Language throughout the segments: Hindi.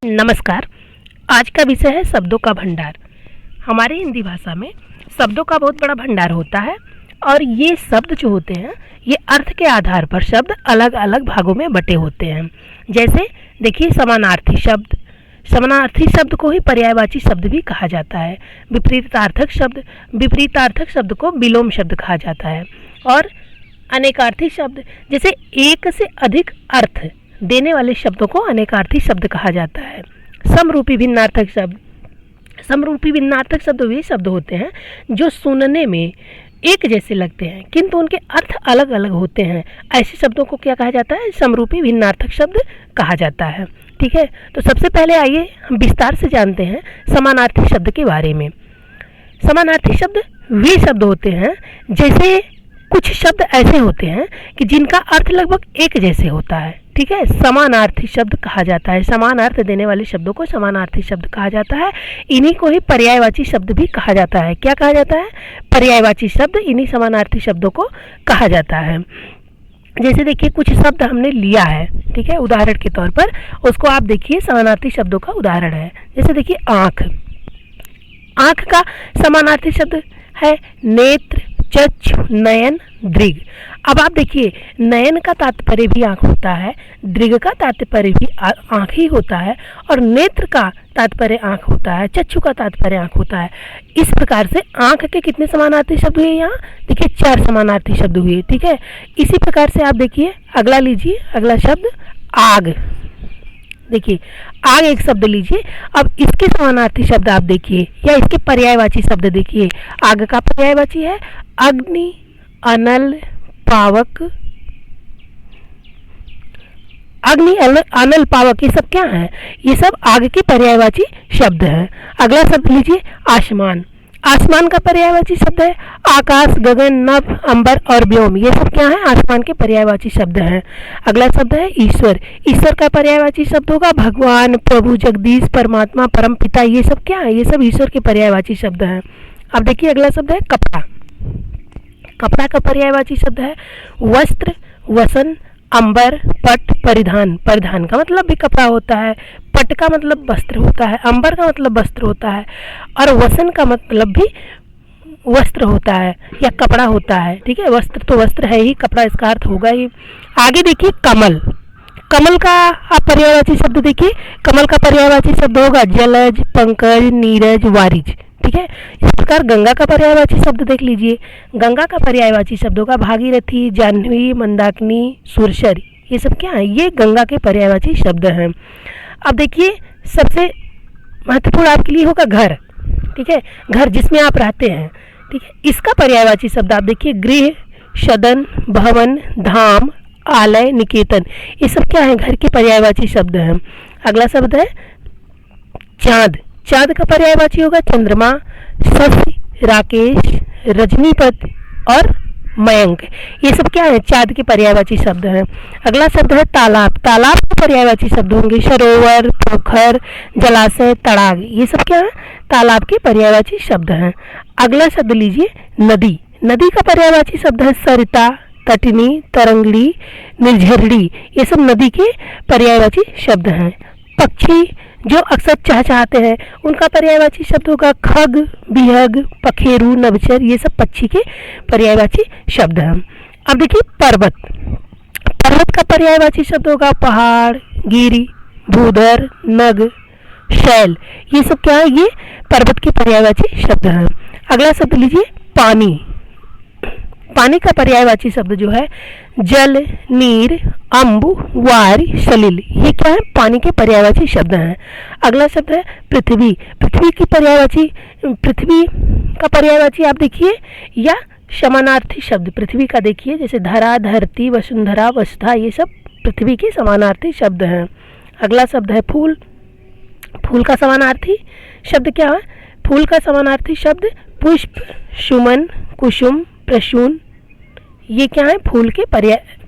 नमस्कार। आज का विषय है शब्दों का भंडार। हमारे हिंदी भाषा में शब्दों का बहुत बड़ा भंडार होता है और ये शब्द जो होते हैं ये अर्थ के आधार पर शब्द अलग अलग भागों में बटे होते हैं। जैसे देखिए समानार्थी शब्द, समानार्थी शब्द को ही पर्यायवाची शब्द भी कहा जाता है। विपरीतार्थक शब्द, विपरीतार्थक शब्द को विलोम शब्द कहा जाता है। और अनेकार्थी शब्द, जैसे एक से अधिक अर्थ देने वाले शब्दों को अनेकार्थी शब्द कहा जाता है। समरूपी भिन्नार्थक शब्द, समरूपी भिन्नार्थक शब्द वे शब्द होते हैं जो सुनने में एक जैसे लगते हैं किंतु उनके अर्थ अलग अलग होते हैं। ऐसे शब्दों को क्या कहा जाता है? समरूपी भिन्नार्थक शब्द कहा जाता है। ठीक है, तो सबसे पहले आइए हम विस्तार से जानते हैं समानार्थी शब्द के बारे में। समानार्थी शब्द वे शब्द होते हैं, जैसे कुछ शब्द ऐसे होते हैं कि जिनका अर्थ लगभग एक जैसे होता है। ठीक है, समानार्थी शब्द कहा जाता है। समान अर्थ देने वाले शब्दों को समानार्थी शब्द कहा जाता है। इन्हीं को ही पर्यायवाची शब्द भी कहा जाता है। क्या कहा जाता है? पर्यायवाची शब्द इन्हीं समानार्थी शब्दों को कहा जाता है। जैसे देखिए कुछ शब्द हमने लिया है, ठीक है, उदाहरण के तौर पर उसको आप देखिए समानार्थी शब्दों का उदाहरण है। जैसे देखिए आँख, आँख का समानार्थी शब्द है नेत्र, चक्षु, नयन, दृग। अब आप देखिए नयन का तात्पर्य भी आँख होता है, दृग का तात्पर्य भी आँख ही होता है और नेत्र का तात्पर्य आँख होता है, चक्षु का तात्पर्य आँख होता है। इस प्रकार से आँख के कितने समानार्थी शब्द हुए? यहाँ देखिए 4 समानार्थी शब्द हुए। ठीक है, इसी प्रकार से आप देखिए अगला लीजिए, अगला शब्द आग। देखिए आग एक शब्द लीजिए, अब इसके समानार्थी शब्द आप देखिए या इसके पर्यायवाची शब्द देखिए। आग का पर्यायवाची है अग्नि, अनल, पावक। अग्नि, अनल, पावक ये सब क्या है? ये सब आग के पर्यायवाची शब्द हैं। अगला शब्द लीजिए आसमान। आसमान का पर्यायवाची शब्द है आकाश, गगन, नभ, अंबर और व्योम। ये सब क्या है? आसमान के पर्यायवाची शब्द हैं। अगला शब्द है ईश्वर। ईश्वर का पर्यायवाची शब्द होगा भगवान, प्रभु, जगदीश, परमात्मा, परम पिता। ये सब क्या है? ये सब ईश्वर के पर्यायवाची शब्द हैं। अब देखिए अगला शब्द है कपड़ा। कपड़ा का पर्यायवाची शब्द है वस्त्र, वसन, अंबर, पट, परिधान। परिधान का मतलब भी कपड़ा होता है, पट का मतलब वस्त्र होता है, अंबर का मतलब वस्त्र होता है और वसन का मतलब भी वस्त्र होता है या कपड़ा होता है। ठीक है, वस्त्र तो वस्त्र है ही, कपड़ा इसका अर्थ होगा ही। आगे देखिए कमल। कमल का आप पर्यायवाची शब्द देखिए, कमल का पर्यायवाची शब्द होगा जलज, पंकज, नीरज, वारिज। ठीक है, इस प्रकार गंगा का पर्यायवाची शब्द देख लीजिए। गंगा का पर्यायवाची शब्द होगा भागीरथी, जाह्नवी, मंदाकिनी, सुरसर। ये सब क्या है? ये गंगा के पर्यायवाची शब्द हैं। अब देखिए सबसे महत्वपूर्ण आपके लिए होगा घर। ठीक है, घर जिसमें आप रहते हैं। ठीक है, इसका पर्यायवाची शब्द आप देखिए गृह, सदन, भवन, धाम, आलय, निकेतन। ये सब क्या है? घर के पर्यायवाची शब्द हैं। अगला शब्द है चाँद। चाँद का पर्यायवाची होगा चंद्रमा, शशि, राकेश, रजनीपत और मयंक। ये सब क्या है? चाँद के पर्यायवाची शब्द हैं। अगला शब्द है तालाब। तालाब के पर्यायवाची शब्द होंगे सरोवर, पोखर, जलाशय, तड़ाग। ये सब क्या है? तालाब के पर्यायवाची शब्द हैं। अगला शब्द लीजिए नदी। नदी का पर्यायवाची शब्द है सरिता, तटनी, तरंगड़ी, निर्झरड़ी। ये सब नदी के पर्यायवाची शब्द हैं। पक्षी जो अक्सर चहचहाते हैं उनका पर्यायवाची शब्द होगा खग, बिहग, पखेरु, नभचर। ये सब पक्षी के पर्यायवाची शब्द हैं। अब देखिए पर्वत। पर्वत का पर्यायवाची शब्द होगा पहाड़, गिरी, भूधर, नग, शैल। ये सब क्या है? ये पर्वत के पर्यायवाची शब्द हैं। अगला शब्द लीजिए पानी। पानी का पर्यायवाची शब्द जो है जल, नीर, अम्बु, वार, सलिल। ये क्या है? पानी के पर्यायवाची शब्द हैं। अगला शब्द है पृथ्वी। पृथ्वी की पर्यायवाची, पृथ्वी का पर्यायवाची आप देखिए या समानार्थी शब्द पृथ्वी का देखिए, जैसे धरा, धरती, वसुंधरा, वसुधा। ये सब पृथ्वी के समानार्थी शब्द हैं। अगला शब्द है फूल। फूल का समानार्थी शब्द क्या है? फूल का समानार्थी शब्द पुष्प, सुमन, कुसुम, प्रसून। ये क्या है? फूल के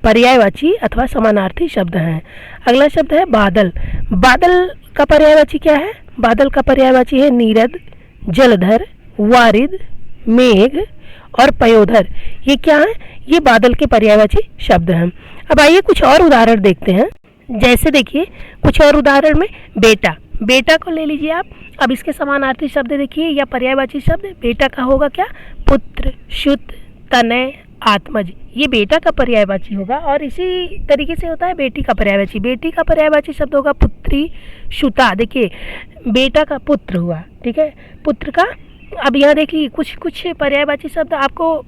पर्यायवाची अथवा समानार्थी शब्द हैं। अगला शब्द है बादल। बादल का पर्यायवाची क्या है? बादल का पर्यायवाची है नीरद, जलधर, वारिद, मेघ और पयोधर। ये क्या है? ये बादल के पर्यायवाची शब्द हैं। अब आइए कुछ और उदाहरण देखते हैं। जैसे देखिए कुछ और उदाहरण में बेटा। बेटा को ले लीजिए आप। अब इसके समानार्थी शब्द देखिए या पर्यायवाची शब्द, बेटा का होगा क्या, पुत्र, श्रुत, तनय, आत्मज, ये बेटा का पर्यायवाची होगा। और इसी तरीके से होता है बेटी का पर्यायवाची। बेटी का पर्यायवाची शब्द होगा पुत्री, श्रुता। देखिए बेटा का पुत्र हुआ, ठीक है, पुत्र का। अब यहाँ देखिए कुछ कुछ पर्यायवाची शब्द आपको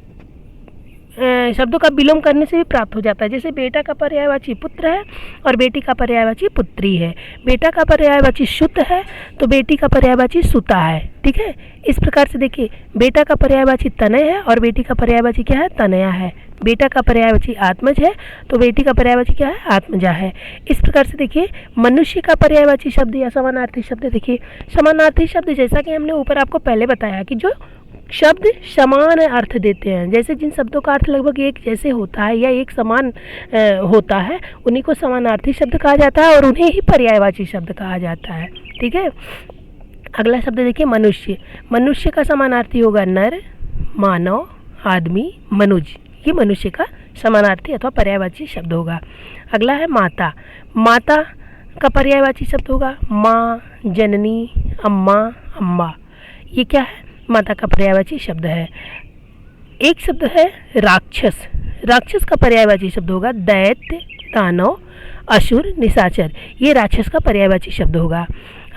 शब्दों का विलोम करने से भी प्राप्त हो जाता है। जैसे बेटा का पर्यायवाची पुत्र है और बेटी का पर्यायवाची पुत्री है। बेटा का पर्यायवाची श्रुत है तो बेटी का पर्यायवाची सुता है, ठीक है। इस प्रकार से देखिए बेटा का पर्यायवाची तनय है और बेटी का पर्यायवाची क्या है, तनया है। बेटा का पर्यायवाची आत्मज है तो बेटी का पर्यायवाची क्या है, आत्मजा है। इस प्रकार से देखिए मनुष्य का पर्यायवाची शब्द या समानार्थी शब्द, देखिए समानार्थी शब्द जैसा कि हमने ऊपर आपको पहले बताया कि जो शब्द समान अर्थ देते हैं, जैसे जिन शब्दों का अर्थ लगभग एक जैसे होता है या एक समान होता है, उन्हीं को समानार्थी शब्द कहा जाता है और उन्हें ही पर्यायवाची शब्द कहा जाता है, ठीक है। अगला शब्द देखिए मनुष्य। मनुष्य का समानार्थी होगा नर, मानव, आदमी, मनुज। ये मनुष्य का समानार्थी अथवा पर्यायवाची शब्द होगा। अगला है माता। माता का पर्यायवाची शब्द होगा माँ, जननी, अम्मा, अम्मा। ये क्या है, माता का पर्यायवाची शब्द है। एक शब्द है राक्षस। राक्षस का पर्यायवाची शब्द होगा दैत्य, दानव, असुर, निशाचर। ये राक्षस का पर्यायवाची शब्द होगा।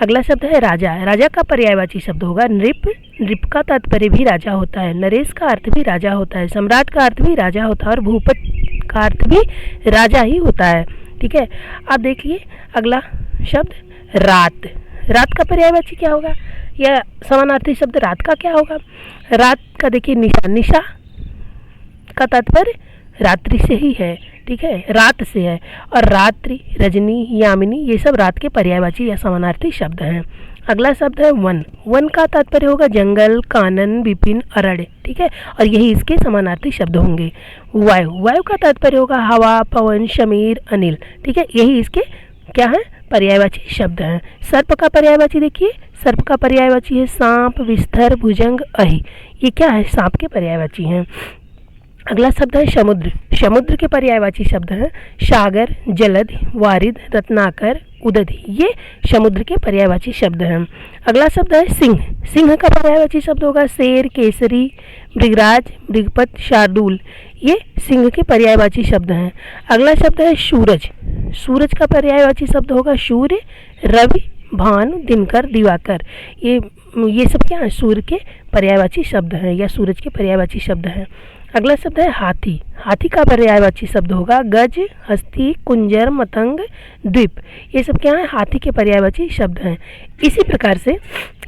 अगला शब्द है राजा। राजा का पर्यायवाची शब्द होगा नृप। नृप का तात्पर्य भी राजा होता है। नरेश का अर्थ भी राजा होता है। सम्राट का अर्थ भी राजा होता है और भूपति का अर्थ भी राजा ही होता है, ठीक है। अब देखिए अगला शब्द रात। रात का पर्यायवाची क्या होगा या समानार्थी शब्द रात का क्या होगा। रात का देखिए निशा। निशा का तात्पर्य रात्रि से ही है, ठीक है, रात से है। और रात्रि, रजनी, यामिनी ये सब रात के पर्यायवाची या समानार्थी शब्द हैं। अगला शब्द है वन। वन का तात्पर्य होगा जंगल, कानन, विपिन, अरण्य, ठीक है, और यही इसके समानार्थी शब्द होंगे। वायु। वायु का तात्पर्य होगा हवा, पवन, शमीर, अनिल, ठीक है, यही इसके क्या है, पर्यायवाची शब्द हैं। सर्प का पर्यायवाची देखिए, सर्प का पर्यायवाची है सांप, विस्तर, भुजंग, अहि। ये क्या है, सांप के पर्यायवाची हैं। अगला शब्द है समुद्र। समुद्र के पर्यायवाची शब्द हैं सागर, जलद, वारिद, रत्नाकर, उदधि। ये समुद्र के पर्यायवाची शब्द हैं। अगला शब्द है सिंह। सिंह का पर्यायवाची शब्द होगा शेर, केसरी, मृगराज, मृगपत, शार्दूल। ये सिंह के पर्यायवाची शब्द हैं। अगला शब्द है सूरज। सूरज का पर्यायवाची शब्द होगा सूर्य, रवि, भानु, दिनकर, दिवाकर। ये सब क्या है, सूर्य के पर्यायवाची शब्द हैं या सूरज के पर्यायवाची शब्द हैं। अगला शब्द है हाथी। हाथी का पर्यायवाची शब्द होगा गज, हस्ती, कुंजर, मतंग, द्वीप। ये सब क्या है, हाथी के पर्यायवाची शब्द हैं। इसी प्रकार से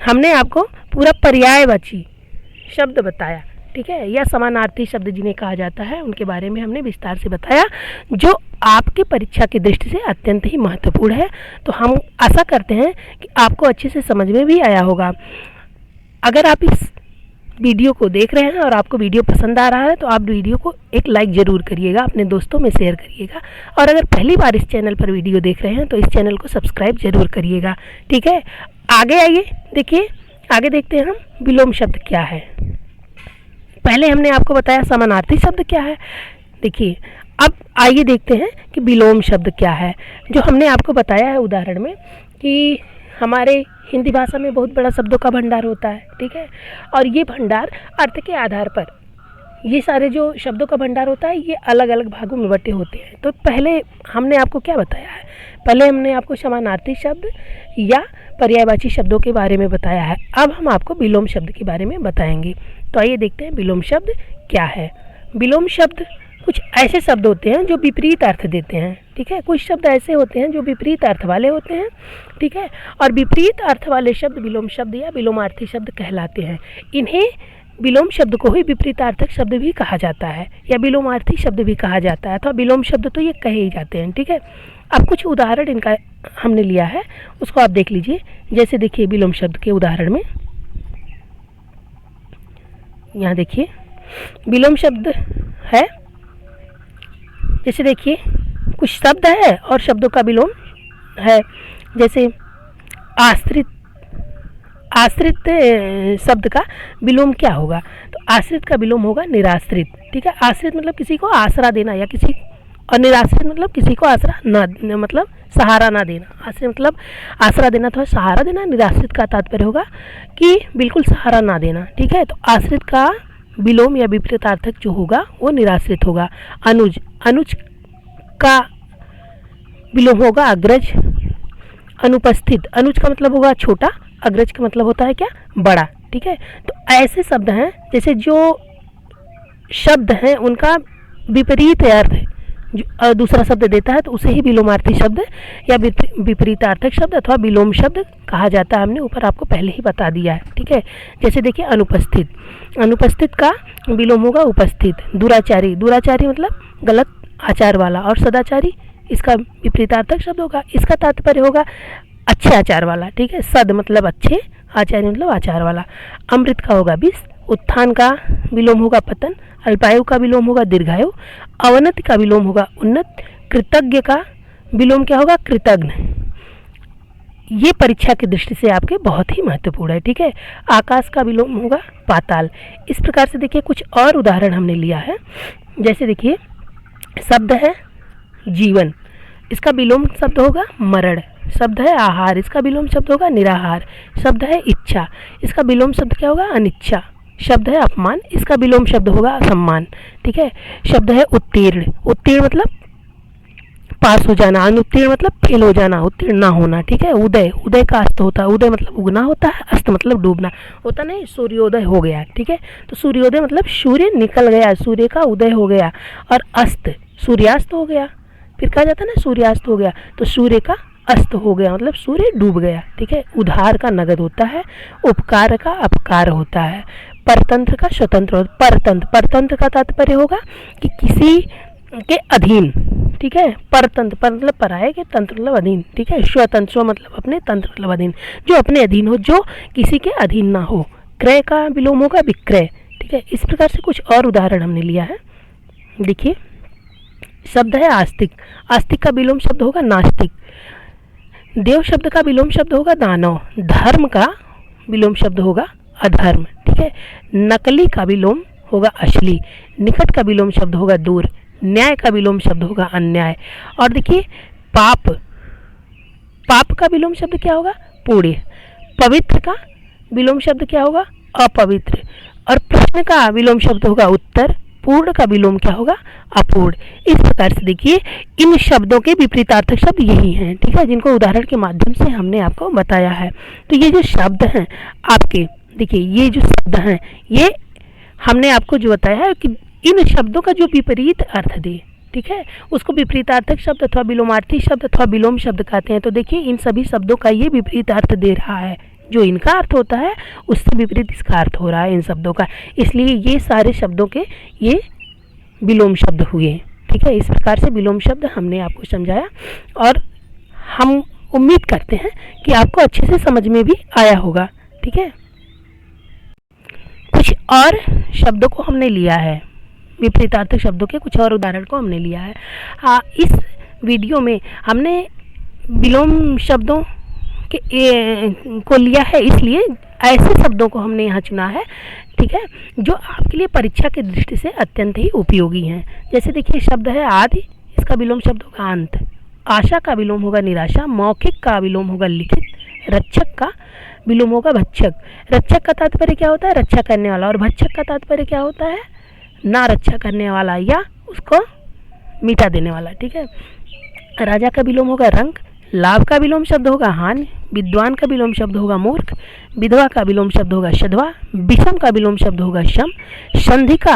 हमने आपको पूरा पर्यायवाची शब्द बताया, ठीक है, या समानार्थी शब्द जिन्हें कहा जाता है उनके बारे में हमने विस्तार से बताया, जो आपके परीक्षा की दृष्टि से अत्यंत ही महत्वपूर्ण है। तो हम आशा करते हैं कि आपको अच्छे से समझ में भी आया होगा। अगर आप इस वीडियो को देख रहे हैं और आपको वीडियो पसंद आ रहा है तो आप वीडियो को एक लाइक ज़रूर करिएगा, अपने दोस्तों में शेयर करिएगा। और अगर पहली बार इस चैनल पर वीडियो देख रहे हैं तो इस चैनल को सब्सक्राइब जरूर करिएगा, ठीक है। आगे आइए, देखिए आगे देखते हैं हम विलोम शब्द क्या है। पहले हमने आपको बताया समानार्थी शब्द क्या है। देखिए अब आइए देखते हैं कि विलोम शब्द क्या है। जो हमने आपको बताया है उदाहरण में कि हमारे हिंदी भाषा में बहुत बड़ा शब्दों का भंडार होता है, ठीक है, और ये भंडार अर्थ के आधार पर, ये सारे जो शब्दों का भंडार होता है ये अलग अलग भागों में बटे होते हैं। तो पहले हमने आपको क्या बताया है, पहले हमने आपको समानार्थी शब्द या पर्यायवाची शब्दों के बारे में बताया है। अब हम आपको विलोम शब्द के बारे में बताएंगे। तो आइए देखते हैं विलोम शब्द क्या है। विलोम शब्द कुछ ऐसे शब्द होते हैं जो विपरीत अर्थ देते हैं, ठीक है। कुछ शब्द ऐसे होते हैं जो विपरीत अर्थ वाले होते हैं, ठीक है, और विपरीत अर्थ वाले शब्द विलोम शब्द या विलोमार्थी शब्द कहलाते हैं। इन्हें विलोम शब्द को ही विपरीतार्थक शब्द भी कहा जाता है या विलोमार्थी शब्द भी कहा जाता है, अथवा विलोम शब्द तो ये कहे ही जाते हैं, ठीक है। अब कुछ उदाहरण इनका हमने लिया है, उसको आप देख लीजिए। जैसे देखिए विलोम शब्द के उदाहरण में यहाँ देखिए विलोम शब्द है, जैसे देखिए कुछ शब्द है और शब्दों का विलोम है। जैसे आश्रित। आश्रित शब्द का विलोम क्या होगा, तो आश्रित का विलोम होगा निराश्रित, ठीक है। आश्रित मतलब किसी को आसरा देना या किसी और निराश्रित मतलब किसी को आसरा न, मतलब सहारा ना देना। आश्रय मतलब आसरा देना अथवा सहारा देना। निराश्रित का तात्पर्य होगा कि बिल्कुल सहारा ना देना। ठीक है, तो आश्रित का विलोम या विपरीतार्थक जो होगा वो निराश्रित होगा। अनुज, अनुज का विलोम होगा अग्रज। अनुपस्थित, अनुज का मतलब होगा छोटा, अग्रज का मतलब होता है क्या, बड़ा। ठीक है, तो ऐसे शब्द हैं जैसे जो शब्द हैं उनका विपरीत अर्थ जो दूसरा शब्द देता है तो उसे ही विलोमार्थी शब्द या विपरीतार्थक शब्द अथवा विलोम शब्द कहा जाता है। हमने ऊपर आपको पहले ही बता दिया है। ठीक है, जैसे देखिए अनुपस्थित, अनुपस्थित का विलोम होगा उपस्थित। दुराचारी, दुराचारी मतलब गलत आचार वाला। और सदाचारी इसका विपरीतार्थक शब्द होगा, इसका तात्पर्य होगा अच्छे आचार वाला। ठीक है, सद मतलब अच्छे, आचार्य मतलब आचार वाला। अमृत का होगा विष। उत्थान का विलोम होगा पतन। अल्पायु का विलोम होगा दीर्घायु। अवनति का विलोम होगा उन्नत। कृतज्ञ का विलोम क्या होगा, कृतज्ञ। ये परीक्षा की दृष्टि से आपके बहुत ही महत्वपूर्ण है। ठीक है, आकाश का विलोम होगा पाताल। इस प्रकार से देखिए कुछ और उदाहरण हमने लिया है। जैसे देखिए शब्द है जीवन, इसका विलोम शब्द होगा मरण। शब्द है आहार, इसका विलोम शब्द होगा निराहार। शब्द है इच्छा, इसका विलोम शब्द क्या होगा, अनिच्छा। शब्द है अपमान, इसका विलोम शब्द होगा असम्मान। ठीक है, शब्द है उत्तीर्ण, उत्तीर्ण मतलब पास हो जाना। अनुत्तीर्ण मतलब फेल हो जाना, उत्तीर्ण ना होना। ठीक है, उदय, उदय का अस्त होता है। उदय मतलब उगना होता है, अस्त मतलब डूबना होता नहीं, सूर्योदय हो गया। ठीक है, तो सूर्योदय मतलब सूर्य निकल गया, सूर्य का उदय हो गया। और अस्त सूर्यास्त हो गया, फिर कहा जाता है ना सूर्यास्त हो गया, तो सूर्य का अस्त हो गया मतलब सूर्य डूब गया। ठीक है, उधार का नगद होता है। उपकार का अपकार होता है। परतंत्र का स्वतंत्र। परतंत्र, परतंत्र का तात्पर्य होगा कि किसी के अधीन। ठीक है, परतंत्र, पर मतलब पराये के, तंत्र मतलब अधीन। ठीक है, स्वतंत्र, स्व मतलब अपने, तंत्र मतलब अधीन, जो अपने अधीन हो, जो किसी के अधीन ना हो। क्रय का विलोम होगा विक्रय। ठीक है, इस प्रकार से कुछ और उदाहरण हमने लिया है। देखिए शब्द है आस्तिक, आस्तिक का विलोम शब्द होगा नास्तिक। देव शब्द का विलोम शब्द होगा दानव। धर्म का विलोम शब्द होगा अधर्म। ठीक है, नकली का विलोम होगा असली। निकट का विलोम शब्द होगा दूर। न्याय का विलोम शब्द होगा अन्याय। और देखिए पाप, पाप का विलोम शब्द क्या होगा, पुण्य। पवित्र का विलोम शब्द क्या होगा, अपवित्र। और प्रश्न का विलोम शब्द होगा उत्तर। पूर्ण का विलोम क्या होगा, अपूर्ण। इस प्रकार से देखिए इन शब्दों के विपरीतार्थक शब्द यही हैं। ठीक है, जिनको उदाहरण के माध्यम से हमने आपको बताया है। तो ये जो शब्द हैं आपके, देखिए ये जो शब्द हैं ये हमने आपको जो बताया है कि इन शब्दों का जो विपरीत अर्थ दे, ठीक है, उसको विपरीतार्थक शब्द अथवा विलोमार्थी शब्द अथवा विलोम शब्द कहते हैं। तो देखिए इन सभी शब्दों का ये विपरीत अर्थ दे रहा है, जो इनका अर्थ होता है उससे विपरीत इसका अर्थ हो रहा है इन शब्दों का। इसलिए ये सारे शब्दों के ये विलोम शब्द हुए। ठीक है, इस प्रकार से विलोम शब्द हमने आपको समझाया और हम उम्मीद करते हैं कि आपको अच्छे से समझ में भी आया होगा। ठीक है, कुछ और शब्दों को हमने लिया है, विपरीतार्थक शब्दों के कुछ और उदाहरण को हमने लिया है। हाँ, इस वीडियो में हमने विलोम शब्दों के को लिया है, इसलिए ऐसे शब्दों को हमने यहाँ चुना है। ठीक है, जो आपके लिए परीक्षा की दृष्टि से अत्यंत ही उपयोगी हैं। जैसे देखिए शब्द है आदि, इसका विलोम शब्द होगा अंत। आशा का विलोम होगा निराशा। मौखिक का विलोम होगा लिखित। रक्षक का विलोम होगा भक्षक। रक्षक का तात्पर्य क्या होता है, रक्षा करने वाला। और भक्षक का तात्पर्य क्या होता है, ना रक्षा करने वाला या उसको मिटा देने वाला। ठीक है, राजा का विलोम होगा रंग। लाभ का विलोम शब्द होगा हानि। विद्वान का विलोम शब्द होगा मूर्ख। विधवा का विलोम शब्द होगा शधवा। विषम का विलोम शब्द होगा शम। संधि का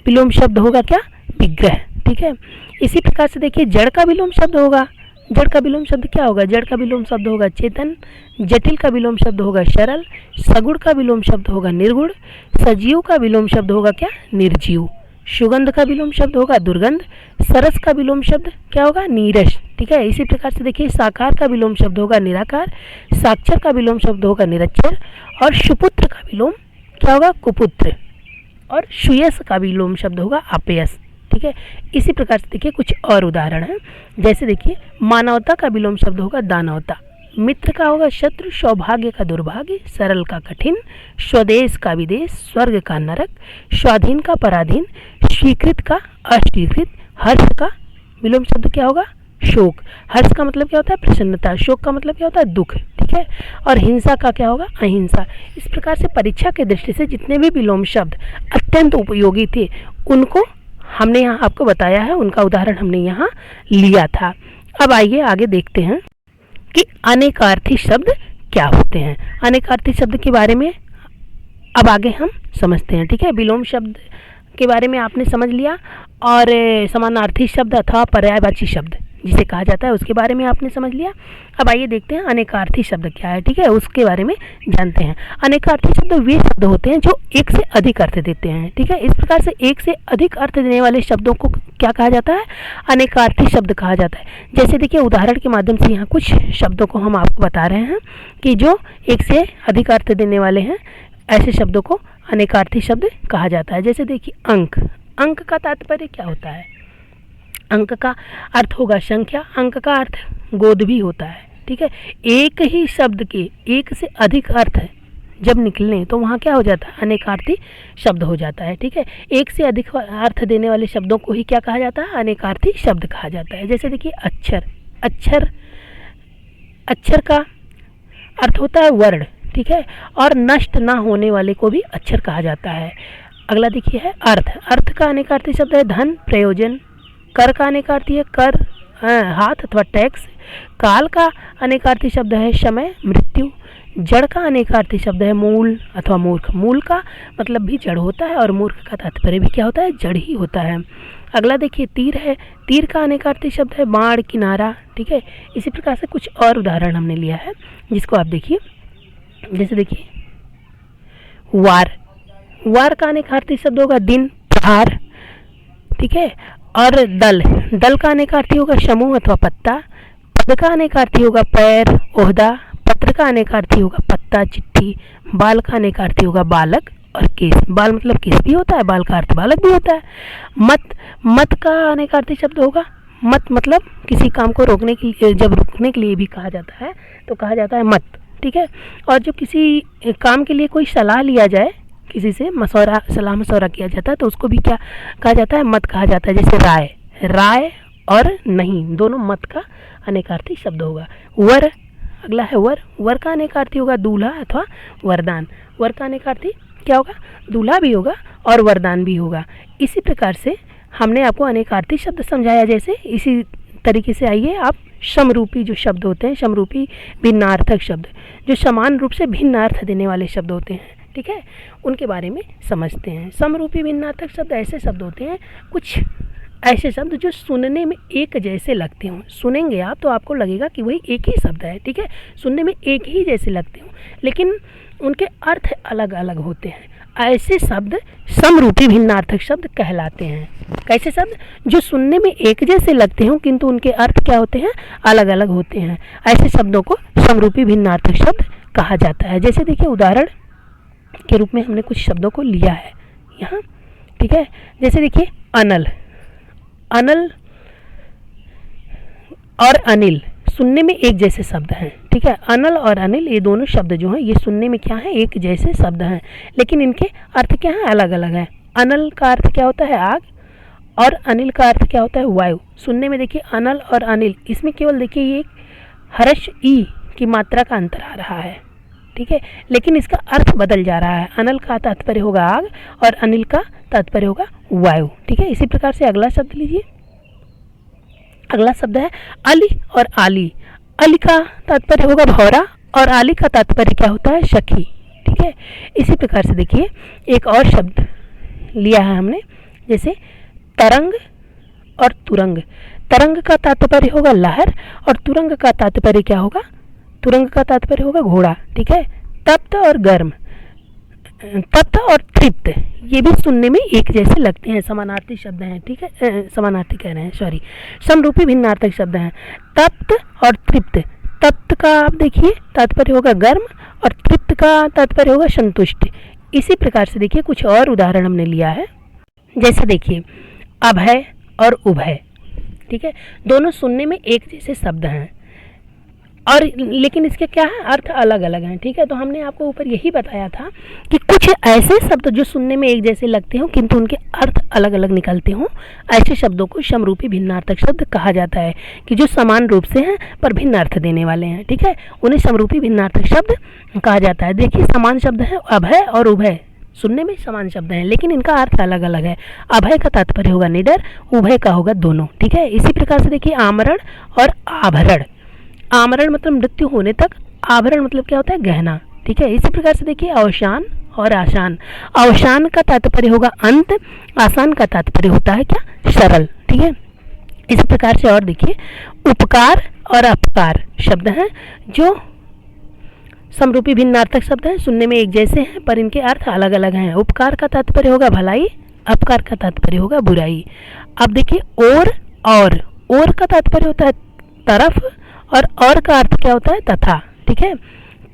विलोम शब्द होगा क्या, विग्रह। ठीक है, इसी प्रकार से देखिए जड़ का विलोम शब्द होगा, जड़ का विलोम शब्द क्या होगा, जड़ का विलोम शब्द होगा चेतन। जटिल का विलोम शब्द होगा सरल। सगुण का विलोम शब्द होगा निर्गुण। सजीव का विलोम शब्द होगा क्या, निर्जीव। सुगंध का विलोम शब्द होगा दुर्गंध। सरस का विलोम शब्द क्या होगा, नीरस। ठीक है, इसी प्रकार से देखिए साकार का विलोम शब्द होगा निराकार। साक्षर का विलोम शब्द होगा निरक्षर। और सुपुत्र का विलोम क्या होगा, कुपुत्र। और सुयस का विलोम शब्द होगा अपयस। ठीक है, इसी प्रकार से देखिए कुछ और उदाहरण हैं। जैसे देखिए मानवता का विलोम शब्द होगा दानवता। मित्र का होगा शत्रु। सौभाग्य का दुर्भाग्य। सरल का कठिन। स्वदेश का विदेश। स्वर्ग का नरक। स्वाधीन का पराधीन। स्वीकृत का अस्वीकृत। हर्ष का विलोम शब्द क्या होगा? शोक। हर्ष का मतलब क्या होता है? प्रसन्नता। शोक का मतलब क्या होता है? दुख। ठीक है। और हिंसा का क्या होगा? अहिंसा। इस प्रकार से परीक्षा की दृष्टि से जितने भी विलोम शब्द अत्यंत उपयोगी थे उनको हमने यहाँ आपको बताया है, उनका उदाहरण हमने यहाँ लिया था। अब आइए आगे देखते हैं कि अनेकार्थी शब्द क्या होते हैं। अनेकार्थी शब्द के बारे में अब आगे हम समझते हैं। ठीक है। विलोम शब्द के बारे में आपने समझ लिया और समानार्थी शब्द अथवा पर्यायवाची शब्द जिसे कहा जाता है उसके बारे में आपने समझ लिया। अब आइए देखते हैं अनेकार्थी शब्द क्या है। ठीक है, उसके बारे में जानते हैं। अनेकार्थी शब्द वे शब्द होते हैं जो एक से अधिक अर्थ देते हैं। ठीक है, इस प्रकार से एक से अधिक अर्थ देने वाले शब्दों को क्या कहा जाता है? अनेकार्थी शब्द कहा जाता है। जैसे देखिए उदाहरण के माध्यम से यहाँ कुछ शब्दों को हम आपको बता रहे हैं कि जो एक से अधिक अर्थ देने वाले हैं, ऐसे शब्दों को अनेकार्थी शब्द कहा जाता है। जैसे देखिए अंक। अंक का तात्पर्य क्या होता है? अंक का अर्थ होगा संख्या, अंक का अर्थ गोद भी होता है। ठीक है, एक ही शब्द के एक से अधिक अर्थ जब निकलने तो वहाँ क्या हो जाता है? अनेकार्थी शब्द हो जाता है। ठीक है, एक से अधिक अर्थ देने वाले शब्दों को ही क्या कहा जाता है? अनेकार्थी शब्द कहा जाता है। जैसे देखिए अक्षर। अक्षर, अक्षर का अर्थ होता है वर्ण। ठीक है, और नष्ट ना होने वाले को भी अक्षर कहा जाता है। अगला देखिए है अर्थ। अर्थ का अनेकार्थी शब्द है धन, प्रयोजन। कर का अनेकार्थी है कर, हाथ अथवा टैक्स। काल का अनेकार्थी शब्द है समय, मृत्यु। जड़ का अनेकार्थी शब्द है मूल अथवा मूर्ख। मूल का मतलब भी जड़ होता है और मूर्ख का तात्पर्य भी क्या होता है? जड़ ही होता है। अगला देखिए तीर है। तीर का अनेकार्थी शब्द है बाण, किनारा। ठीक है, इसी प्रकार से कुछ और उदाहरण हमने लिया है जिसको आप देखिए। जैसे देखिए वार। वार का अनेकार्थी शब्द होगा दिन, प्रहार। ठीक है, और दल। दल का अनेकार्थी होगा समूह अथवा पत्ता। पद का अनेकार्थी होगा पैर, ओहदा। पत्र का अनेकार्थी होगा पत्ता, चिट्ठी। बाल का अनेकार्थी होगा बालक और केस। बाल मतलब केस भी होता है, बाल का अर्थ बालक भी होता है। मत। मत का अनेकार्थी शब्द होगा मत, मतलब किसी काम को रोकने के लिए, जब रोकने के लिए भी कहा जाता है तो कहा जाता है मत। ठीक है, और जब किसी काम के लिए कोई सलाह लिया जाए, किसी से मशवरा, सलाह मशवरा किया जाता है तो उसको भी क्या कहा जाता है? मत कहा जाता है। जैसे राय। राय और नहीं दोनों मत का अनेकार्थी शब्द होगा। वर। अगला है वर। वर का अनेकार्थी होगा दूल्हा अथवा वरदान। वर का अनेकार्थी क्या होगा? दूल्हा भी होगा और वरदान भी होगा। इसी प्रकार से हमने आपको अनेकार्थी शब्द समझाया। जैसे इसी तरीके से आइए आप समरूपी जो शब्द होते हैं, समरूपी भिन्नार्थक शब्द, जो समान रूप से भिन्न अर्थ देने वाले शब्द होते हैं, ठीक है, उनके बारे में समझते हैं। समरूपी भिन्नार्थक शब्द ऐसे शब्द होते हैं, कुछ ऐसे शब्द जो सुनने में एक जैसे लगते हों। सुनेंगे आप तो आपको लगेगा कि वही एक ही शब्द है। ठीक है, सुनने में एक ही जैसे लगते हों लेकिन उनके अर्थ अलग अलग होते हैं। ऐसे शब्द समरूपी भिन्नार्थक शब्द कहलाते हैं। कैसे शब्द? जो सुनने में एक जैसे लगते हों किंतु उनके अर्थ क्या होते हैं? अलग अलग होते हैं। ऐसे शब्दों को समरूपी भिन्नार्थक शब्द कहा जाता है। जैसे देखिए उदाहरण के रूप में हमने कुछ शब्दों को लिया है यहाँ। ठीक है, जैसे देखिए अनल। अनल और अनिल सुनने में एक जैसे शब्द हैं। ठीक है, अनल और अनिल ये दोनों शब्द जो हैं ये सुनने में क्या है? एक जैसे शब्द हैं, लेकिन इनके अर्थ क्या हैं? अलग अलग हैं। अनल का अर्थ क्या होता है? आग, और अनिल का अर्थ क्या होता है? वायु। सुनने में देखिए अनल और अनिल, इसमें केवल देखिए ये हर्ष ई की मात्रा का अंतर आ रहा है। ठीक है, लेकिन इसका अर्थ बदल जा रहा है। अनल का तात्पर्य होगा आग और अनिल का तात्पर्य होगा वायु। ठीक है, इसी प्रकार से अगला शब्द लीजिए। अगला शब्द है अली और आली। अली का तात्पर्य होगा भौरा और आली का तात्पर्य क्या होता है? सखी। ठीक है, इसी प्रकार से देखिए एक और शब्द लिया है हमने, जैसे तरंग और तुरंग। तरंग का तात्पर्य होगा लहर और तुरंग का तात्पर्य क्या होगा? तुरंग का तात्पर्य होगा घोड़ा। ठीक है, तप्त और गर्म। तप्त और तृप्त ये भी सुनने में एक जैसे लगते हैं, समानार्थी शब्द हैं। ठीक है, समानार्थी कह रहे हैं, सॉरी, समरूपी भिन्नार्थक शब्द हैं। तप्त और तृप्त। तप्त का आप देखिए तात्पर्य होगा गर्म और तृप्त का तात्पर्य होगा संतुष्ट। इसी प्रकार से देखिए कुछ और उदाहरण हमने लिया है। जैसे देखिए अभय और उभय। ठीक है, दोनों सुनने में एक जैसे शब्द हैं और लेकिन इसके क्या है, अर्थ अलग अलग हैं। ठीक है, तो हमने आपको ऊपर यही बताया था कि कुछ ऐसे शब्द जो सुनने में एक जैसे लगते हों किंतु उनके अर्थ अलग अलग निकलते हों, ऐसे शब्दों को समरूपी भिन्नार्थक शब्द कहा जाता है, कि जो समान रूप से हैं पर भिन्न अर्थ देने वाले हैं। ठीक है, उन्हें समरूपी भिन्नार्थक शब्द कहा जाता है। देखिए, समान शब्द है अभय और उभय, सुनने में समान शब्द हैं लेकिन इनका अर्थ अलग अलग है। अभय का तात्पर्य होगा निडर, उभय का होगा दोनों। ठीक है, इसी प्रकार से देखिए आमरण और आभरण। आमरण मतलब मृत्यु होने तक, आभरण मतलब क्या होता है, गहना। ठीक है, इसी प्रकार से देखिए अवसान और आसान। अवसान का तात्पर्य होगा अंत, आसान का तात्पर्य होता है क्या, सरल। ठीक है, इसी प्रकार से और देखिए उपकार और अपकार शब्द हैं जो समरूपी भिन्नार्थक शब्द हैं, सुनने में एक जैसे हैं पर इनके अर्थ अलग अलग हैं। उपकार का तात्पर्य होगा भलाई, अपकार का तात्पर्य होगा बुराई। अब देखिए और का तात्पर्य होता है तरफ, और का अर्थ क्या होता है, तथा। ठीक है,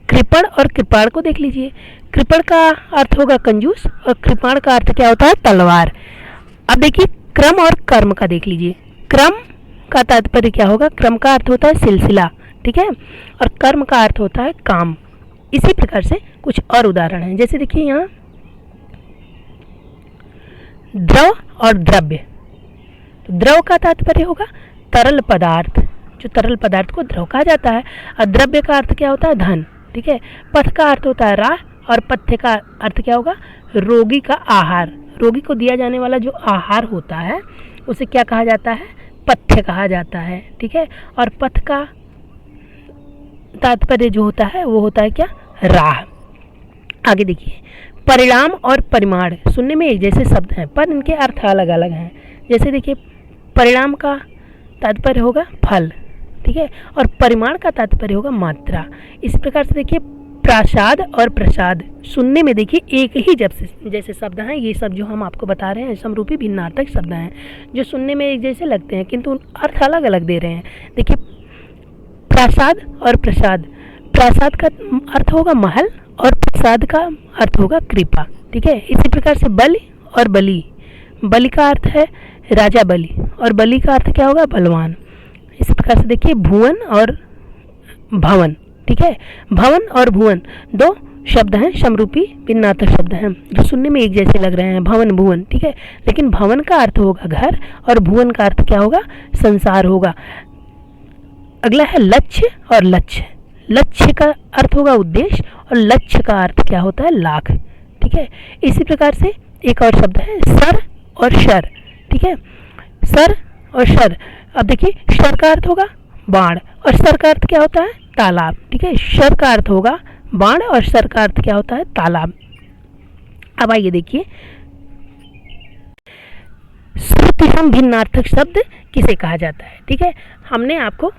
कृपण और कृपाण को देख लीजिए। कृपण का अर्थ होगा कंजूस और कृपाण का अर्थ क्या होता है, तलवार। अब देखिए क्रम और कर्म का देख लीजिए। क्रम का तात्पर्य क्या होगा, क्रम का अर्थ होता है सिलसिला। ठीक है, और कर्म का अर्थ होता है काम। इसी प्रकार से कुछ और उदाहरण हैं, जैसे देखिए यहाँ द्रव और द्रव्य। तो द्रव का तात्पर्य होगा तरल पदार्थ, जो तरल पदार्थ को द्रव कहा जाता है। और द्रव्य का अर्थ क्या होता है, धन। ठीक है, पथ का अर्थ होता है राह, और पथ्य का अर्थ क्या होगा, रोगी का आहार। रोगी को दिया जाने वाला जो आहार होता है उसे क्या कहा जाता है, पथ्य कहा जाता है। ठीक है, और पथ का तात्पर्य जो होता है वो होता है क्या, राह। आगे देखिए परिणाम और परिमाण, सुनने में एक जैसे शब्द हैं पर इनके अर्थ अलग अलग हैं। जैसे देखिए परिणाम का तात्पर्य होगा फल। ठीक है, और परिमाण का तात्पर्य होगा मात्रा। इस प्रकार से देखिए प्रासाद और प्रसाद, सुनने में देखिए एक ही जैसे शब्द हैं। ये सब जो हम आपको बता रहे हैं समरूपी भिन्नार्थक शब्द हैं जो सुनने में एक जैसे लगते हैं किंतु अर्थ अलग अलग दे रहे हैं। देखिए प्रासाद और प्रसाद, प्रासाद का अर्थ होगा महल और प्रसाद का अर्थ होगा कृपा। ठीक है, इसी प्रकार से बलि और बलि, बलि का अर्थ है राजा बलि और बलि का अर्थ क्या होगा, बलवान। इसी प्रकार से देखिए भुवन और भवन। ठीक है, भवन और भुवन दो शब्द हैं, समरूपी भिन्नार्थक शब्द हैं जो सुनने में एक जैसे लग रहे हैं, भवन भुवन। ठीक है, लेकिन भवन का अर्थ होगा घर और भुवन का अर्थ क्या होगा, संसार होगा। अगला है लक्ष्य और लक्ष्य। लक्ष्य का अर्थ होगा उद्देश्य और लक्ष्य का अर्थ क्या होता है, लाख। ठीक है, इसी प्रकार से एक और शब्द है सर और शर। ठीक है, सर और शर। अब देखिए शर का अर्थ होगा बाण और सर का अर्थ क्या होता है, तालाब। ठीक है, शर का अर्थ होगा बाण और सर का अर्थ क्या होता है, तालाब। अब आइए देखिए श्रुतिसम भिन्नार्थक शब्द किसे कहा जाता है। ठीक है, हमने आपको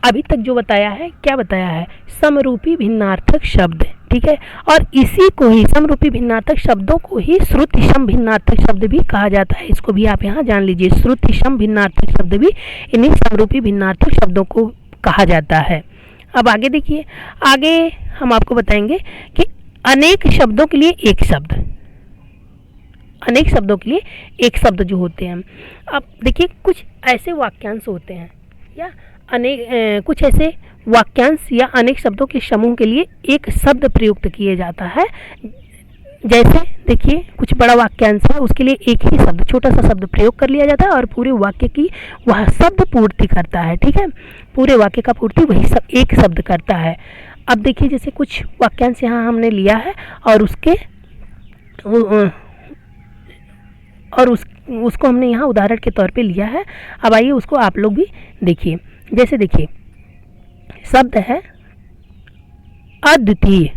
अभी तक जो बताया है, क्या बताया है, समरूपी भिन्नार्थक शब्द। ठीक है, और इसी को ही समरूपी भिन्नार्थक शब्दों को ही श्रुतिसम भिन्नार्थक शब्द भी कहा जाता है। इसको भी आप यहाँ जान लीजिए, श्रुतिसम भिन्नार्थक शब्द भी इन्हीं समरूपी भिन्नार्थक शब्दों को कहा जाता है। अब आगे देखिए, आगे हम आपको बताएंगे कि अनेक शब्दों के लिए एक शब्द, अनेक शब्दों के लिए एक शब्द जो होते हैं। अब देखिए कुछ ऐसे वाक्यांश होते हैं या कुछ ऐसे वाक्यांश या अनेक शब्दों के समूह के लिए एक शब्द प्रयुक्त किया जाता है। जैसे देखिए कुछ बड़ा वाक्यांश है, उसके लिए एक ही शब्द, छोटा सा शब्द प्रयोग कर लिया जाता है और पूरे वाक्य की वह शब्द पूर्ति करता है। ठीक है, पूरे वाक्य का पूर्ति वही सब एक शब्द करता है। अब देखिए जैसे कुछ वाक्यांश यहाँ हमने लिया है और उसको हमने यहाँ उदाहरण के तौर पे लिया है। अब आइए उसको आप लोग भी देखिए। जैसे देखिए शब्द है अद्वितीय।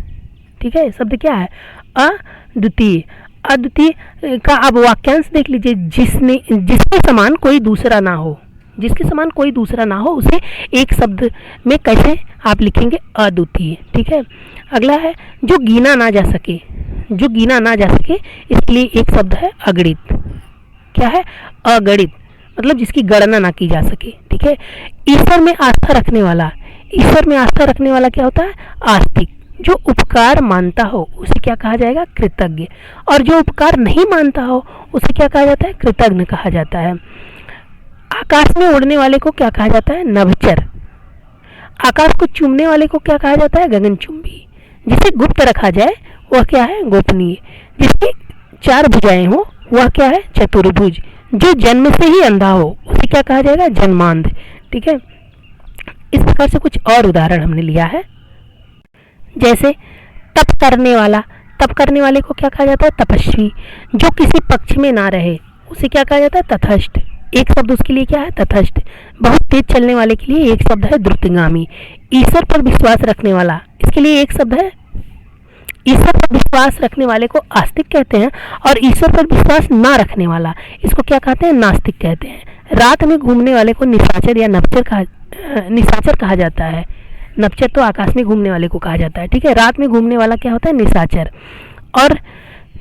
ठीक है, शब्द क्या है, अद्वितीय। अद्वितीय का अब वाक्यांश देख लीजिए, जिसके समान कोई दूसरा ना हो, जिसके समान कोई दूसरा ना हो उसे एक शब्द में कैसे आप लिखेंगे, अद्वितीय। ठीक है, अगला है जो गिना ना जा सके, जो गिना ना जा सके इसके लिए एक शब्द है अगणित। क्या है, अगणित, मतलब जिसकी गणना ना की जा सके। ठीक है, ईश्वर में आस्था रखने वाला, ईश्वर में आस्था रखने वाला क्या होता है, आस्तिक। जो उपकार मानता हो उसे क्या कहा जाएगा, कृतज्ञ। और जो उपकार नहीं मानता हो उसे क्या कहा जाता है, कृतज्ञ कहा जाता है। आकाश में उड़ने वाले को क्या कहा जाता है, नभचर। आकाश को चूमने वाले को क्या कहा जाता है? गगनचुंबी। जिसे गुप्त रखा जाए वह क्या है? गोपनीय। जिसकी 4 भुजाएं हो वह क्या है? चतुर्भुज। जो जन्म से ही अंधा हो उसे क्या कहा जाएगा? जन्मांध। ठीक है, इस प्रकार से कुछ और उदाहरण हमने लिया है। जैसे तप करने वाला, तप करने वाले को क्या कहा जाता है? तपस्वी। जो किसी पक्ष में ना रहे उसे क्या कहा जाता है? तटस्थ। एक शब्द उसके लिए क्या है? तटस्थ। बहुत तेज चलने वाले के लिए एक शब्द है द्रुतगामी। ईश्वर पर विश्वास रखने वाला, इसके लिए एक शब्द है, ईश्वर पर विश्वास रखने वाले को आस्तिक कहते हैं, और ईश्वर पर विश्वास ना रखने वाला इसको क्या कहते हैं? नास्तिक कहते हैं। रात में घूमने वाले को निशाचर या निशाचर कहा जाता है। नक्षत्र तो आकाश में घूमने वाले को कहा जाता है। ठीक है, रात में घूमने वाला क्या होता है? निशाचर। और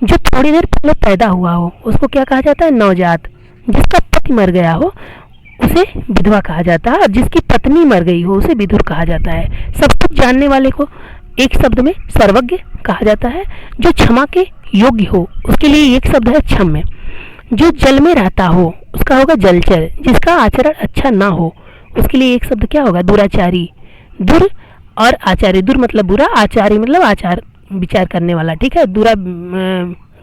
जो थोड़ी देर पहले पैदा हुआ हो उसको क्या कहा जाता है? नवजात। जिसका पति मर गया हो उसे विधवा कहा जाता है, और जिसकी पत्नी मर गई हो उसे विधुर कहा जाता है। सब कुछ जानने वाले को एक शब्द में सर्वज्ञ कहा जाता है। जो क्षमा के योग्य हो उसके लिए एक शब्द है क्षम्य। जो जल में रहता हो उसका होगा जलचर। जिसका आचरण अच्छा ना हो उसके लिए एक शब्द क्या होगा? दुराचारी। दुर और आचार्य, दुर मतलब बुरा, आचार्य मतलब आचार विचार करने वाला। ठीक है,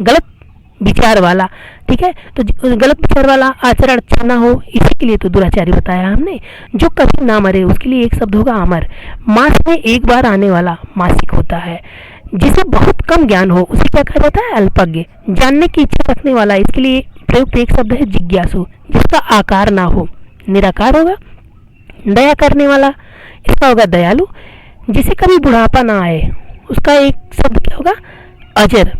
गलत विचार वाला। ठीक है, तो गलत विचार वाला, आचरण अच्छा ना हो, इसी के लिए तो दुराचारी बताया हमने। जो कभी ना मरे उसके लिए एक शब्द होगा अमर। मास में एक बार आने वाला मासिक होता है। जिसे बहुत कम ज्ञान हो उसे क्या कहा जाता है? अल्पज्ञ। जानने की इच्छा रखने वाला, इसके लिए प्रयुक्त एक शब्द है जिज्ञासु। जिसका आकार ना हो निराकार होगा। दया करने वाला इसका होगा दयालु। जिसे कभी बुढ़ापा ना आए उसका एक शब्द क्या होगा? अजर।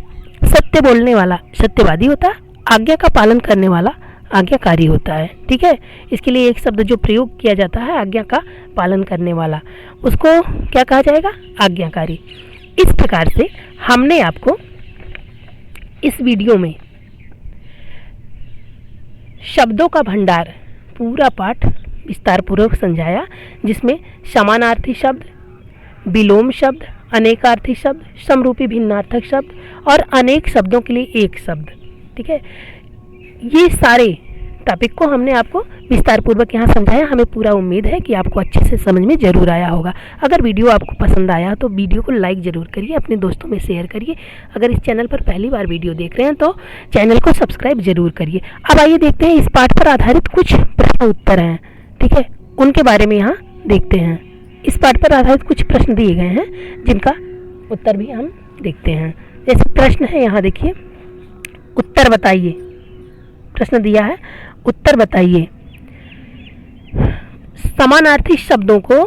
सत्य बोलने वाला सत्यवादी होता है। आज्ञा का पालन करने वाला आज्ञाकारी होता है। ठीक है, इसके लिए एक शब्द जो प्रयोग किया जाता है आज्ञा का पालन करने वाला, उसको क्या कहा जाएगा? आज्ञाकारी। इस प्रकार से हमने आपको इस वीडियो में शब्दों का भंडार पूरा पाठ विस्तार पूर्वक समझाया, जिसमें समानार्थी शब्द, विलोम शब्द, अनेकार्थी शब्द, समरूपी भिन्नार्थक शब्द और अनेक शब्दों के लिए एक शब्द। ठीक है, ये सारे टॉपिक को हमने आपको विस्तार पूर्वक यहाँ समझाया। हमें पूरा उम्मीद है कि आपको अच्छे से समझ में ज़रूर आया होगा। अगर वीडियो आपको पसंद आया तो वीडियो को लाइक ज़रूर करिए, अपने दोस्तों में शेयर करिए। अगर इस चैनल पर पहली बार वीडियो देख रहे हैं तो चैनल को सब्सक्राइब जरूर करिए। अब आइए देखते हैं इस पाठ पर आधारित कुछ प्रश्न उत्तर हैं। ठीक है, उनके बारे में यहाँ देखते हैं। इस पाठ पर आधारित कुछ प्रश्न दिए गए हैं जिनका उत्तर भी हम देखते हैं। जैसे प्रश्न है यहाँ देखिए, उत्तर बताइए। प्रश्न दिया है, उत्तर बताइए। समानार्थी शब्दों को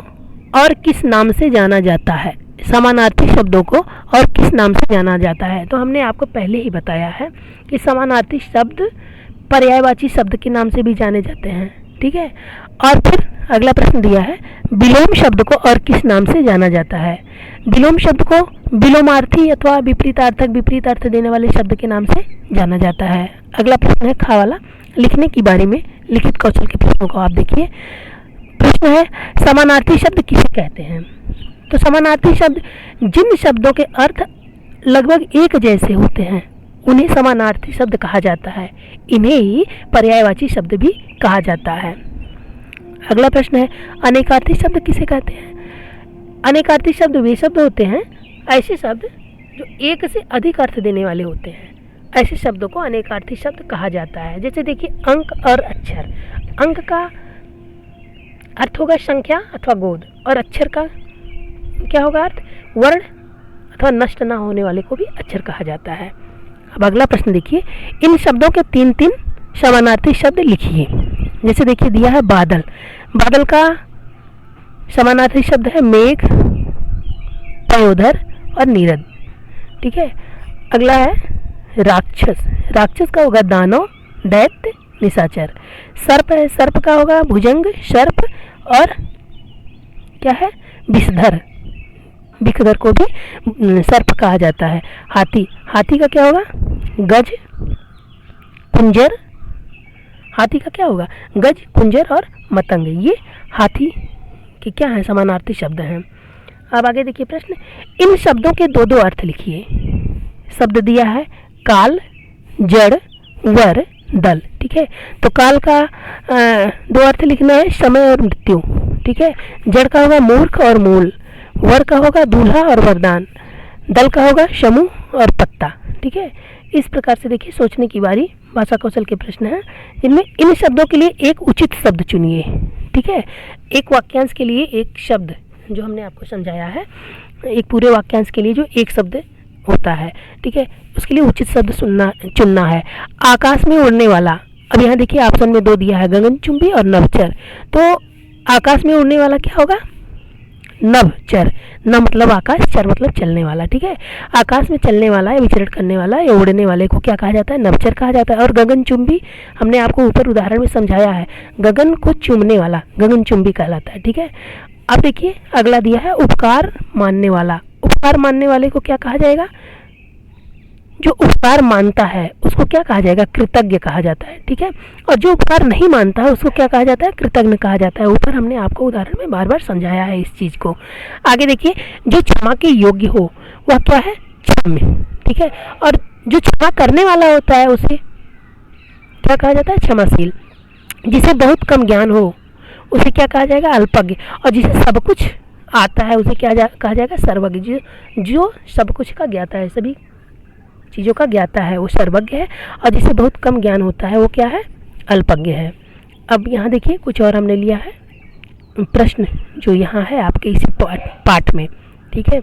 और किस नाम से जाना जाता है? समानार्थी शब्दों को और किस नाम से जाना जाता है? तो हमने आपको पहले ही बताया है कि समानार्थी शब्द पर्यायवाची शब्द के नाम से भी जाने जाते हैं। ठीक है, और फिर अगला प्रश्न दिया है, विलोम शब्द को और किस नाम से जाना जाता है? विलोम शब्द को विलोमार्थी अथवा विपरीतार्थक, विपरीत अर्थ देने वाले शब्द के नाम से जाना जाता है। अगला प्रश्न है खा वाला, लिखने के बारे में लिखित कौशल के प्रश्नों को आप देखिए। प्रश्न है, समानार्थी शब्द किसे कहते हैं? तो समानार्थी शब्द जिन शब्दों के अर्थ लगभग एक जैसे होते हैं उन्हें समानार्थी शब्द कहा जाता है। इन्हें ही पर्यायवाची शब्द भी कहा जाता है। अगला प्रश्न है, अनेकार्थी शब्द किसे कहते हैं? अनेकार्थी शब्द वे शब्द होते हैं, ऐसे शब्द जो एक से अधिक अर्थ देने वाले होते हैं। ऐसे शब्दों को अनेकार्थी शब्द कहा जाता है। जैसे देखिए, अंक और अक्षर। अंक का अर्थ होगा संख्या अथवा गोद, और अक्षर का क्या होगा अर्थ? वर्ण अथवा नष्ट न होने वाले को भी अक्षर कहा जाता है। अब अगला प्रश्न देखिए, इन शब्दों के 3 समानार्थी शब्द लिखिए। जैसे देखिए दिया है बादल। बादल का समानार्थी शब्द है मेघ, पयोधर और नीरद। ठीक है, अगला है राक्षस। राक्षस का होगा दानव, दैत्य, निशाचर। सर्प है, सर्प का होगा भुजंग, सर्प और क्या है? विषधर। विषधर को भी सर्प कहा जाता है। हाथी, हाथी का क्या होगा? गज, कुंजर। हाथी का क्या होगा? गज, कुंजर और मतंग। ये हाथी के क्या है? समानार्थी शब्द हैं। अब आगे देखिए प्रश्न, इन शब्दों के 2 अर्थ लिखिए। शब्द दिया है काल, जड़, वर, दल। ठीक है, तो काल का 2 अर्थ लिखना है, समय और मृत्यु। ठीक है। जड़ का होगा मूर्ख और मूल, वर का होगा दूल्हा और वरदान, दल का होगा समूह और पत्ता, ठीक है। इस प्रकार से देखिए सोचने की बारी भाषा कौशल के प्रश्न हैं, जिनमें इन शब्दों के लिए एक उचित शब्द चुनिए, ठीक है। एक वाक्यांश के लिए एक शब्द जो हमने आपको समझाया है, एक पूरे वाक्यांश के लिए जो एक शब्द होता है, ठीक है, उसके लिए उचित शब्द चुनना है। आकाश में उड़ने वाला, अब यहाँ देखिए ऑप्शन में 2 दिया है, गगनचुंबी और नभचर। तो आकाश में उड़ने वाला क्या होगा? नभचर। न मतलब आकाश, चर मतलब चलने वाला, ठीक है। आकाश में चलने वाला या विचरण करने वाला या उड़ने वाले को क्या कहा जाता है? नभचर कहा जाता है। और गगनचुंबी हमने आपको ऊपर उदाहरण में समझाया है, गगन को चूमने वाला गगनचुंबी कहलाता है, ठीक है। अब देखिए अगला दिया है उपकार मानने वाला। उपकार मानने वाले को क्या कहा जाएगा? जो उपकार मानता है उसको क्या कहा जाएगा? कृतज्ञ कहा जाता है, ठीक है। और जो उपकार नहीं मानता है उसको क्या कहा जाता है? कृतज्ञ कहा जाता है। ऊपर हमने आपको उदाहरण में बार बार समझाया है इस चीज़ को। आगे देखिए, जो क्षमा के योग्य हो वह क्या है? क्षम्य, ठीक है। और जो क्षमा करने वाला होता है उसे क्या कहा जाता है? क्षमाशील। जिसे बहुत कम ज्ञान हो उसे क्या कहा जाएगा? अल्पज्ञ। और जिसे सब कुछ आता है उसे क्या कहा जाएगा? सर्वज्ञ। जो सब कुछ का ज्ञाता है, सभी चीज़ों का ज्ञाता है, वो सर्वज्ञ है। और जिसे बहुत कम ज्ञान होता है वो क्या है? अल्पज्ञ है। अब यहाँ देखिए कुछ और हमने लिया है प्रश्न जो यहाँ है आपके इसी पाठ में, ठीक है।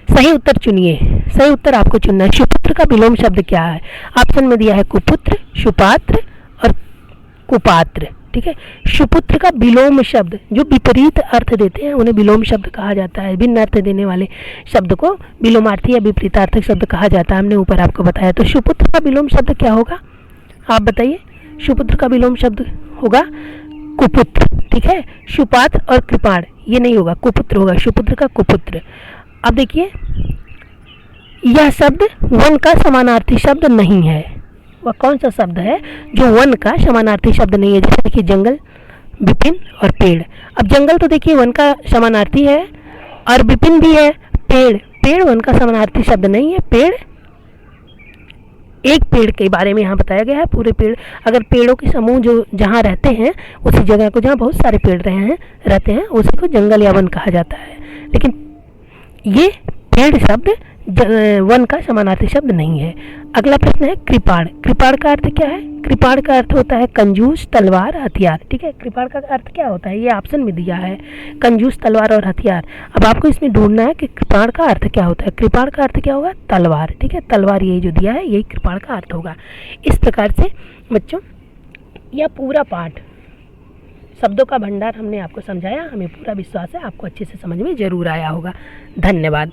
सही उत्तर चुनिए। सही उत्तर आपको चुनना है। सुपुत्र का विलोम शब्द क्या है? ऑप्शन में दिया है कुपुत्र, सुपात्र और कुपात्र, ठीक है। सुपुत्र का विलोम शब्द जो विपरीत अर्थ देते हैं उन्हें विलोम शब्द कहा जाता है। भिन्न अर्थ देने वाले शब्द को विलोमार्थी या विपरीतार्थक शब्द कहा जाता है, हमने ऊपर आपको बताया। तो सुपुत्र का विलोम शब्द क्या होगा? आप बताइए। सुपुत्र का विलोम शब्द होगा कुपुत्र, ठीक है। सुपात्र और कृपाण ये नहीं होगा, कुपुत्र होगा, सुपुत्र का कुपुत्र। अब देखिए यह शब्द वन का समानार्थी शब्द नहीं है। वह कौन सा शब्द है जो वन का समानार्थी शब्द नहीं है? जैसे देखिए जंगल, विपिन और पेड़। अब जंगल तो देखिए वन का समानार्थी है और विपिन भी है। पेड़ वन का समानार्थी शब्द नहीं है। पेड़, एक पेड़ के बारे में यहाँ बताया गया है। पूरे पेड़, अगर पेड़ों के समूह जो जहाँ रहते हैं उसी जगह को, जहाँ बहुत सारे पेड़ रहते हैं उसी को जंगल या वन कहा जाता है। लेकिन ये पेड़ शब्द वन का समानार्थी शब्द नहीं है। अगला प्रश्न है कृपाण। कृपाण का अर्थ क्या है? कृपाण का अर्थ होता है कंजूस, तलवार, हथियार, ठीक है। कृपाण का अर्थ क्या होता है? ये ऑप्शन में दिया है, कंजूस, तलवार और हथियार। अब आपको इसमें ढूंढना है कि कृपाण का अर्थ क्या होता है। कृपाण का अर्थ क्या होगा? तलवार, ठीक है। तलवार यही जो दिया है यही कृपाण का अर्थ होगा। इस प्रकार से बच्चों यह पूरा पाठ शब्दों का भंडार हमने आपको समझाया। हमें पूरा विश्वास है आपको अच्छे से समझ में जरूर आया होगा। धन्यवाद।